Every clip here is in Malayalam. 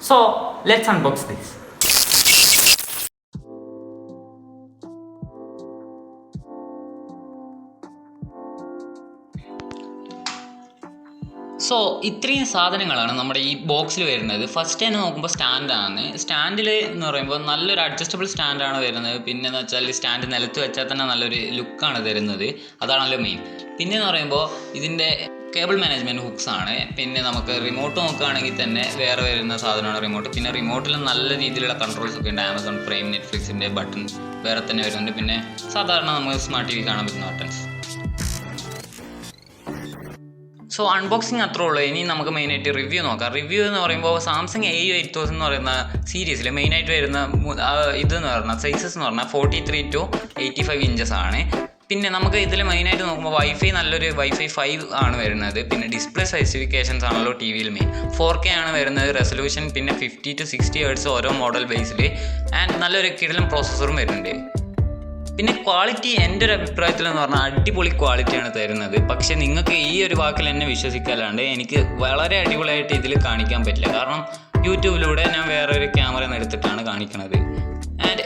So let's unbox this. So ഇത്രയും സാധനങ്ങളാണ് നമ്മുടെ ഈ ബോക്സിൽ വരുന്നത്. ഫസ്റ്റ് തന്നെ നോക്കുമ്പോൾ സ്റ്റാൻഡാണ്. സ്റ്റാൻഡിൽ എന്ന് പറയുമ്പോൾ നല്ലൊരു അഡ്ജസ്റ്റബിൾ സ്റ്റാൻഡാണ് വരുന്നത്. പിന്നെയെന്ന് വെച്ചാൽ സ്റ്റാൻഡ് നിലത്ത് വെച്ചാൽ തന്നെ നല്ലൊരു ലുക്കാണ് തരുന്നത്. അതാണല്ലോ മെയിൻ. പിന്നെയെന്ന് പറയുമ്പോൾ ഇതിൻ്റെ കേബിൾ മാനേജ്മെൻറ്റ് ഹുക്സ് ആണ്. പിന്നെ നമുക്ക് റിമോട്ട് നോക്കുകയാണെങ്കിൽ തന്നെ വേറെ വരുന്ന സാധനമാണ് റിമോട്ട്. പിന്നെ റിമോട്ടിൽ നല്ല രീതിയിലുള്ള കൺട്രോൾസ് ഒക്കെ ഉണ്ട്. ആമസോൺ പ്രൈം, നെറ്റ്ഫ്ലിക്സിൻ്റെ ബട്ടൺ വേറെ തന്നെ വരുന്നുണ്ട്. പിന്നെ സാധാരണ നമുക്ക് സ്മാർട്ട് ടി വി കാണാൻ പറ്റുന്ന ബട്ടൺസ്. സോ അൺബോക്സിങ് അത്രേ ഉള്ളൂ. ഇനി നമുക്ക് മെയിനായിട്ട് റിവ്യൂ നോക്കാം. റിവ്യൂ എന്ന് പറയുമ്പോൾ സാംസങ് AU8000 എന്ന് പറയുന്ന സീരീസിൽ മെയിനായിട്ട് വരുന്ന ഇതെന്ന് പറഞ്ഞാൽ സൈസസ് എന്ന് പറഞ്ഞാൽ 43 to 85 ഇഞ്ചസ് ആണ്. പിന്നെ നമുക്ക് ഇതിൽ മെയിനായിട്ട് നോക്കുമ്പോൾ വൈഫൈ നല്ലൊരു വൈഫൈ 5 ആണ് വരുന്നത്. പിന്നെ ഡിസ്പ്ലേ സ്പെസിഫിക്കേഷൻസ് ആണല്ലോ ടി വിയിൽ മെയിൻ. 4K ആണ് വരുന്നത് റെസൊല്യൂഷൻ. പിന്നെ 50 to 60 Hz ഓരോ മോഡൽ ബേസിൽ. ആൻഡ് നല്ലൊരു കിടിലൻ പ്രോസസ്സറും വരുന്നുണ്ട്. പിന്നെ ക്വാളിറ്റി എൻ്റെ ഒരു അഭിപ്രായത്തിലെന്ന് പറഞ്ഞാൽ അടിപൊളി ക്വാളിറ്റിയാണ് തരുന്നത്. പക്ഷേ നിങ്ങൾക്ക് ഈ ഒരു വാക്കിൽ എന്നെ വിശ്വസിക്കാല്ലാണ്ട് എനിക്ക് വളരെ അടിപൊളിയായിട്ട് ഇതിൽ കാണിക്കാൻ പറ്റില്ല. കാരണം യൂട്യൂബിലൂടെ ഞാൻ വേറെ ഒരു ക്യാമറ എടുത്തിട്ടാണ് കാണിക്കുന്നത്. ആൻഡ്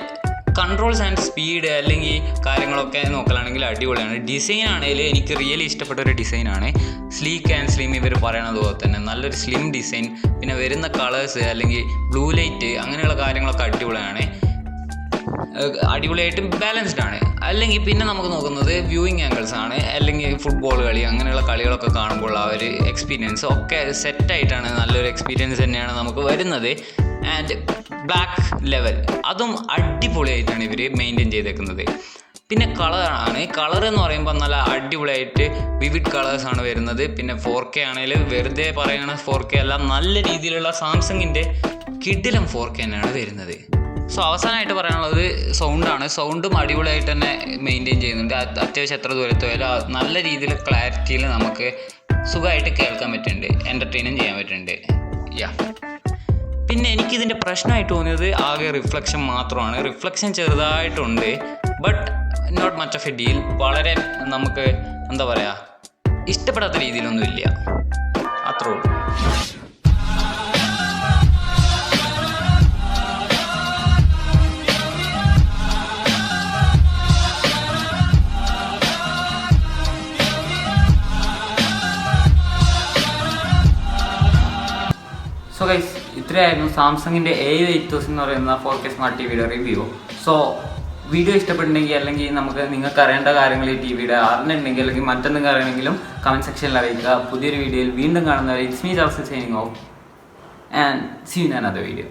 കൺട്രോൾസ് ആൻഡ് സ്പീഡ് അല്ലെങ്കിൽ കാര്യങ്ങളൊക്കെ നോക്കലാണെങ്കിൽ അടിപൊളിയാണ്. ഡിസൈൻ ആണെങ്കിൽ എനിക്ക് റിയലി ഇഷ്ടപ്പെട്ട ഒരു ഡിസൈനാണ്. സ്ലീക്ക് ആൻഡ് സ്ലിം ഇവർ പറയണത് പോലെ തന്നെ നല്ലൊരു സ്ലിം ഡിസൈൻ. പിന്നെ വരുന്ന കളേഴ്സ് അല്ലെങ്കിൽ ബ്ലൂ ലൈറ്റ് അങ്ങനെയുള്ള കാര്യങ്ങളൊക്കെ അടിപൊളിയായിട്ട് ബാലൻസ്ഡ് ആണ്. അല്ലെങ്കിൽ പിന്നെ നമുക്ക് നോക്കുന്നത് വ്യൂയിങ് ആംഗിൾസ് ആണ്. അല്ലെങ്കിൽ ഫുട്ബോൾ കളി അങ്ങനെയുള്ള കളികളൊക്കെ കാണുമ്പോൾ ആ ഒരു എക്സ്പീരിയൻസ് ഒക്കെ സെറ്റായിട്ടാണ്. നല്ലൊരു എക്സ്പീരിയൻസ് തന്നെയാണ് നമുക്ക് വരുന്നത്. ആൻഡ് ബ്ലാക്ക് ലെവൽ അതും അടിപൊളിയായിട്ടാണ് ഇവർ മെയിൻറ്റെയിൻ ചെയ്തേക്കുന്നത്. പിന്നെ കളറാണ്. കളർ എന്ന് പറയുമ്പോൾ നല്ല അടിപൊളിയായിട്ട് വിവിഡ് കളേഴ്സാണ് വരുന്നത്. പിന്നെ 4K ആണെങ്കിൽ വെറുതെ പറയണ 4K അല്ല, നല്ല രീതിയിലുള്ള സാംസങ്ങിൻ്റെ കിടിലം 4K തന്നെയാണ് വരുന്നത്. സോ അവസാനമായിട്ട് പറയാനുള്ളത് സൗണ്ടാണ്. സൗണ്ടും അടിപൊളിയായിട്ട് തന്നെ മെയിൻറ്റെയിൻ ചെയ്യുന്നുണ്ട്. അത്യാവശ്യം എത്ര ദൂരത്ത് പോയാലും നല്ല രീതിയിൽ ക്ലാരിറ്റിയിൽ നമുക്ക് സുഖമായിട്ട് കേൾക്കാൻ പറ്റുന്നുണ്ട്, എൻ്റർടൈനും ചെയ്യാൻ പറ്റുന്നുണ്ട്. പിന്നെ എനിക്കിതിൻ്റെ പ്രശ്നമായിട്ട് തോന്നിയത് ആകെ റിഫ്ലക്ഷൻ മാത്രമാണ്. റിഫ്ലക്ഷൻ ചെറുതായിട്ടുണ്ട്, but not much of a deal. വളരെ നമുക്ക് എന്താ പറയുക, ഇഷ്ടപ്പെടാത്ത രീതിയിലൊന്നും ഇല്ല, അത്രേ ഉള്ളൂ. സോ ഗൈസ്, ഇത്രയായിരുന്നു സാംസങ്ങിൻ്റെ AU8000 എന്ന് പറയുന്ന 4K സ്മാർട്ട് ടി വിയുടെ റിവ്യൂ. സോ വീഡിയോ ഇഷ്ടപ്പെട്ടിട്ടുണ്ടെങ്കിൽ അല്ലെങ്കിൽ നിങ്ങൾക്ക് അറിയേണ്ട കാര്യങ്ങൾ ഈ ടി വിയുടെ അറിഞ്ഞിട്ടുണ്ടെങ്കിൽ അല്ലെങ്കിൽ മറ്റെന്തെങ്കിലും അറിയണമെങ്കിലും കമൻറ്റ് സെക്ഷനിൽ അറിയിക്കുക. പുതിയൊരു വീഡിയോയിൽ വീണ്ടും കാണുന്നവരെ it's me Joseph signing off and see you in another video.